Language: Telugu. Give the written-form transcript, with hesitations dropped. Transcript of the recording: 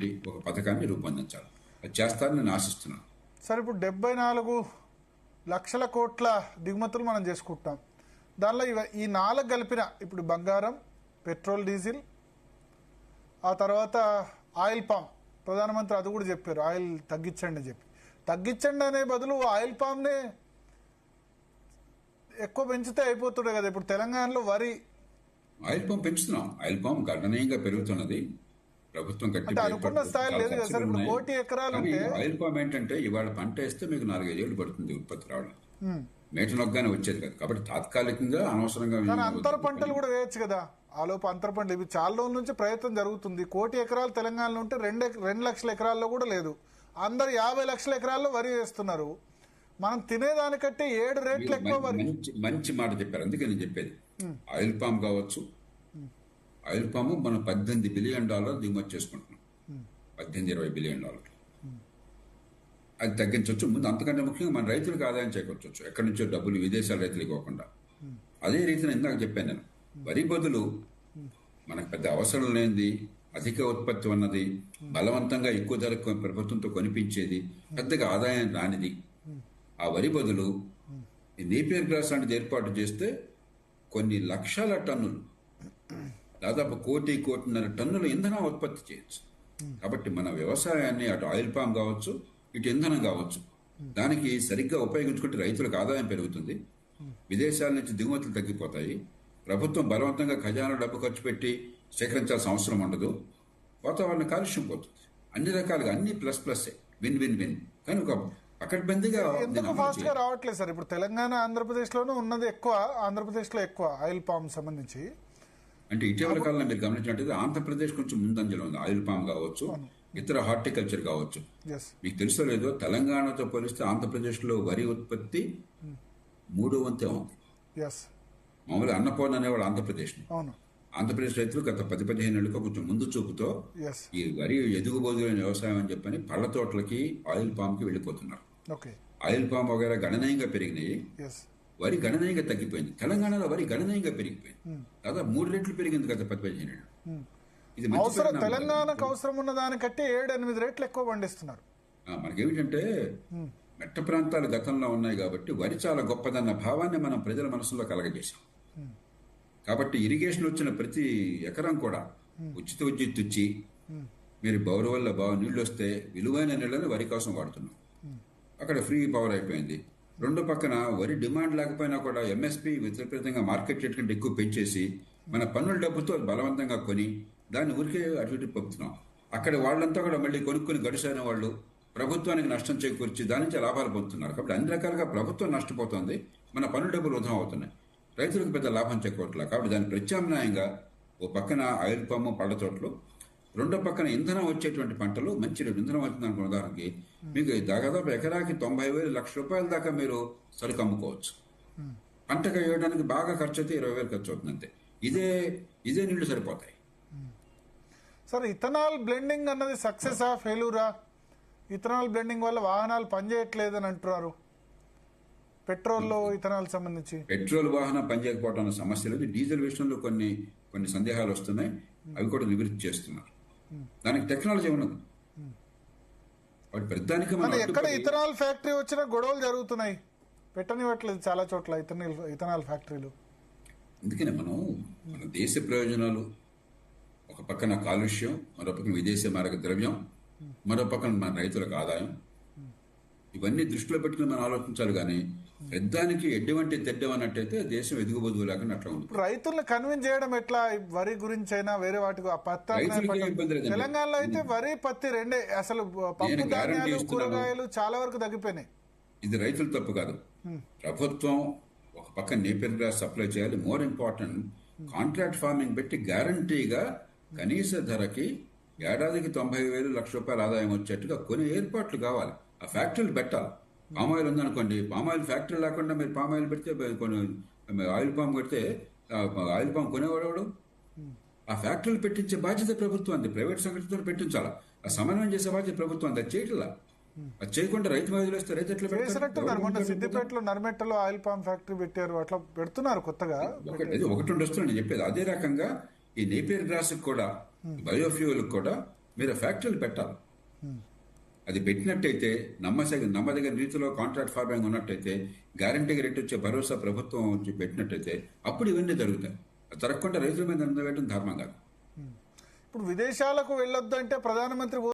చేసేటువంటి ఒక పథకాన్ని రూపొందించాలి. అది చేస్తారని నేను ఆశిస్తున్నాను. సరే, ఇప్పుడు 74 లక్షల కోట్ల దిగుమతులు మనం చేసుకుంటాం. దానిలో ఈ 4 కలిపిన ఇప్పుడు బంగారం, పెట్రోల్, డీజిల్, ఆ తర్వాత ఆయిల్ పామ్. ప్రధానమంత్రి అది కూడా చెప్పారు, ఆయిల్ తగ్గించండి అని చెప్పి. తగ్గించండి అనే బదులు ఆయిల్ పామ్నే ఎక్కువ పెంచితే అయిపోతుండే కదా. ఇప్పుడు తెలంగాణలో వరి ఆయిల్ పామ్ పెంచుతున్నాం. ఆయిల్ పామ్ గణనీయంగా పెరుగుతున్నది. ప్రభుత్వం అంటే అనుకున్న స్థాయి లేదు కదా సార్. ఇప్పుడు 1 కోటి ఎకరాలు ఉంటే ఆయిల్ పామ్ ఏంటంటే ఇవాళ పంట వేస్తే మీకు 4-5 ఏళ్ళు పడుతుంది ఉత్పత్తి రావడం. మేట నొగ్గానే వచ్చేది కదా. కాబట్టి తాత్కాలికంగా అనవసరంగా అంతర పంటలు కూడా వేయచ్చు కదా. ఆలోపు అంతర పంటలు ఇవి చాలా రోజుల నుంచి ప్రయత్నం జరుగుతుంది. 1 కోటి ఎకరాలు తెలంగాణలో ఉంటే 2 లక్షల ఎకరాల్లో కూడా లేదు. అందరు 50 లక్షల ఎకరాల్లో వరి వేస్తున్నారు. మనం తినేదానికంటే 7 రేట్లు ఎక్కువ వరి. మంచి మాట చెప్పారు. అందుకే నేను చెప్పేది ఆయిల్ పామ్ కావచ్చు. ఆయిల్ పాము మనం $18 బిలియన్ దిగుమతి చేసుకుంటున్నాం. $18-20 బిలియన్. అది తగ్గించవచ్చు. ముందు అంతకంటే ముఖ్యంగా మన రైతులకు ఆదాయం చేకూర్చవచ్చు. ఎక్కడి నుంచో డబ్బులు విదేశాల రైతులకు ఇవ్వకుండా. అదే రీతిలో ఇందాక చెప్పాను నేను, వరి బదులు మనకు పెద్ద అవసరం లేనిది, అధిక ఉత్పత్తి ఉన్నది, బలవంతంగా ఎక్కువ ధరకు ప్రభుత్వంతో కొనిపించేది, పెద్దగా ఆదాయం రానిది, ఆ వరి బదులు ఈ నేపియర్ గ్రాస్ లాంటిది ఏర్పాటు చేస్తే కొన్ని లక్షల టన్నులు, దాదాపు 1-1.5 టన్నుల ఇంధనం ఉత్పత్తి చేయొచ్చు. కాబట్టి మన వ్యవసాయాన్ని అటు ఆయిల్ పామ్ కావచ్చు, ఇటు ఇంధనం కావచ్చు, దానికి సరిగ్గా ఉపయోగించుకుంటే రైతులకు ఆదాయం పెరుగుతుంది, విదేశాల నుంచి దిగుమతులు తగ్గిపోతాయి, ప్రభుత్వం బలవంతంగా ఖజానా డబ్బు ఖర్చు పెట్టి సేకరించాల్సిన అవసరం ఉండదు, వాతావరణ కాలుష్యం పోతుంది. అన్ని రకాలుగా అన్ని ప్లస్ విన్ విన్ విన్. కానీ ఒక పకడ్బందీగా ఎందుకు ఫాస్ట్ గా రావట్లేదు సార్? ఇప్పుడు తెలంగాణ, ఆంధ్రప్రదేశ్ లోనూ ఉన్నది ఎక్కువ, ఆంధ్రప్రదేశ్ లో ఎక్కువ ఆయిల్ పామ్ సంబంధించి. అంటే ఇటీవల కాలంలో మీరు గమనించినట్టయితే ఆంధ్రప్రదేశ్ కొంచెం ముందంజలో ఉంది. ఆయిల్ పామ్ కావచ్చు, ఇతర హార్టికల్చర్ కావచ్చు. మీకు తెలుసో లేదో, తెలంగాణతో పోలిస్తే ఆంధ్రప్రదేశ్ లో వరి ఉత్పత్తి 3వ వంతే ఉంది. మామూలుగా అన్నపూర్ణ అనేవాడు ఆంధ్రప్రదేశ్. ఆంధ్రప్రదేశ్ రైతులు గత 10-15 ఏళ్ళుగా కొంచెం ముందు చూపుతో ఈ వరి ఎదుగుబోదులైన వ్యవసాయం అని చెప్పని పళ్ళ తోటలకి ఆయిల్ పామ్ కి వెళ్ళిపోతున్నారు. ఆయిల్ పామ్ వగైరా గణనీయంగా పెరిగినాయి, వరి గణనీయంగా తగ్గిపోయింది. తెలంగాణలో వరి గణనీయంగా పెరిగిపోయింది, దాదాపు 3 రెట్లు పెరిగింది గత 10-15 ఏళ్ళు. ఇది తెలంగాణకు అవసరం ఉన్న దానికంటే 7-8 రెట్లు ఎక్కువ పండిస్తున్నారు. మనకేమిటంటే మెట్ట ప్రాంతాలు గతంలో ఉన్నాయి కాబట్టి వరి చాలా గొప్పదన్న భావాన్ని మనం ప్రజల మనసులో కలగజేశాం. కాబట్టి ఇరిగేషన్ వచ్చిన ప్రతి ఎకరం కూడా ఉచిత విద్యుత్ ఇచ్చి, మీరు బోరు వల్ల బాగా నీళ్లు వస్తే విలువైన నీళ్లను వరి కోసం వాడుతున్నాం. అక్కడ ఫ్రీ పవర్ అయిపోయింది. రెండో పక్కన వరి డిమాండ్ లేకపోయినా కూడా ఎంఎస్పీ విపరీతంగా మార్కెట్ రేట్ కంటే ఎక్కువ పెంచేసి మన పన్నుల డబ్బుతో బలవంతంగా కొని దాన్ని ఊరికే అటు ఇటు పంపుతున్నాం. అక్కడ వాళ్ళంతా కూడా మళ్ళీ కొనుక్కొని గడుసైన వాళ్ళు ప్రభుత్వానికి నష్టం చేకూర్చి దాని నుంచి లాభాలు పొందుతున్నారు. కాబట్టి అన్ని రకాలుగా ప్రభుత్వం నష్టపోతుంది, మన పన్ను డబ్బులు వృధా అవుతున్నాయి, రైతులకు పెద్ద లాభం చేకూరట్లేదు. కాబట్టి దాని ప్రత్యామ్నాయంగా ఓ పక్కన ఆయిల్ పాము, పళ్ళ తోటలు, రెండో పక్కన ఇంధనం వచ్చేటువంటి పంటలు, మంచి ఇంధనం వచ్చింది అనుకున్న ఉదాహరణకి మీకు దాదాపు ఎకరాకి 90,000 లక్షల రూపాయల దాకా మీరు సరుకు అమ్ముకోవచ్చు. పంటకు వేయడానికి బాగా ఖర్చు అయితే 20,000 ఖర్చు అవుతుంది అంతే. ఇదే నీళ్లు సరిపోతాయి. సార్, ఇథనాల్ బ్లెండింగ్ అన్నది సక్సెసా ఫెయిల్యూరా? ఇథనాల్ బ్లెండింగ్ వల్ల వాహనాలు పనిచేయట్లేదని అంటున్నారు. పెట్రోల్లో ఇథనాల్ సంబంధించి పెట్రోల్ వాహనం పనిచేయకపోవడం అన్న సమస్య లేదు. డీజిల్ విషయంలో కొన్ని సందేహాలు వస్తున్నాయి, అవి కూడా నివృత్తి చేస్తున్నారు. దానికి టెక్నాలజీ ఉన్నది. ఎక్కడ ఇథనాల్ ఫ్యాక్టరీ వచ్చినా గొడవలు జరుగుతున్నాయి, పెట్టనివ్వట్లేదు చాలా చోట్ల ఇథనాల్ ఫ్యాక్టరీలు. అందుకనే మన దేశ ప్రయోజనాలు, ఒక పక్కన కాలుష్యం, మరో పక్కన విదేశీ మారక ద్రవ్యం, మరో పక్కన మన రైతులకు ఆదాయం, ఇవన్నీ దృష్టిలో పెట్టుకుని మనం ఆలోచించాలి. కానీ పెద్దానికి ఎడ్డవంటి తెడ్డం అన్నట్టయితే దేశం ఎదుగుబోదు లేకుండా అట్లా ఉంది. రైతులను కన్విన్స్ చేయడం ఎట్లా? వరి గురించి అయినా వేరే వాటికి తెలంగాణలో అయితే వరి, పత్తి రెండే. అసలు పప్పు ధాన్యాలు, కూరగాయలు చాలా వరకు తగ్గిపోయినాయి. ఇది రైతుల తప్పు కాదు. ప్రభుత్వం ఒక పక్క నేపియర్ గ్రాస్ సప్లై చేయాలి. మోర్ ఇంపార్టెంట్, కాంట్రాక్ట్ ఫార్మింగ్ పెట్టి గ్యారంటీగా కనీస ధరకి ఏడాదికి 90,000 లక్షల రూపాయల ఆదాయం వచ్చేట్టుగా కొన్ని ఏర్పాట్లు కావాలి. ఆ ఫ్యాక్టరీలు పెట్టాలి. పామాయిల్ ఉందనుకోండి, పామాయిల్ ఫ్యాక్టరీ లేకుండా మీరు పామాయిల్ పెడితే, ఆయిల్ పామ్ పెడితే ఆయిల్ పామ్ కొనేవాడు. ఆ ఫ్యాక్టరీలు పెట్టించే బాధ్యత ప్రభుత్వం అంది, ప్రైవేట్ సంఘటనతో పెట్టించాలా. ఆ సమన్వయం చేసే బాధ్యత ప్రభుత్వం అంది. అది చేయట్లా. అది చేయకుండా రైతు మీద వదిలేస్తే రైతు ఎట్లా పెడతారు? సిద్దిపేటలో, నర్మెట్టలో ఆయిల్ పామ్ ఫ్యాక్టరీ పెట్టారు, అట్లా పెడుతున్నారు కొత్తగా. ఒకటి వస్తుంది నేను చెప్పేది. అదే రకంగా ఈ నేపియర్ గ్రాస్ కూడా, బయోఫ్యూయల్ కూడా మీరు ఫ్యాక్టరీలు పెట్టాలి. అది పెట్టినట్టయితే నమ్మదగిన రీతిలో కాంట్రాక్ట్ ఫార్మింగ్ ఉన్నట్టయితే, గ్యారంటీగా రేట్ వచ్చే భరోసా ప్రభుత్వం వచ్చి పెట్టినట్టయితే అప్పుడు ఇవన్నీ జరుగుతాయి. జరగకుండా రైతుల మీద నింద వేయడం ధర్మం కాదు. ఇప్పుడు విదేశాలకు వెళ్ళొద్దు అంటే ప్రధానమంత్రి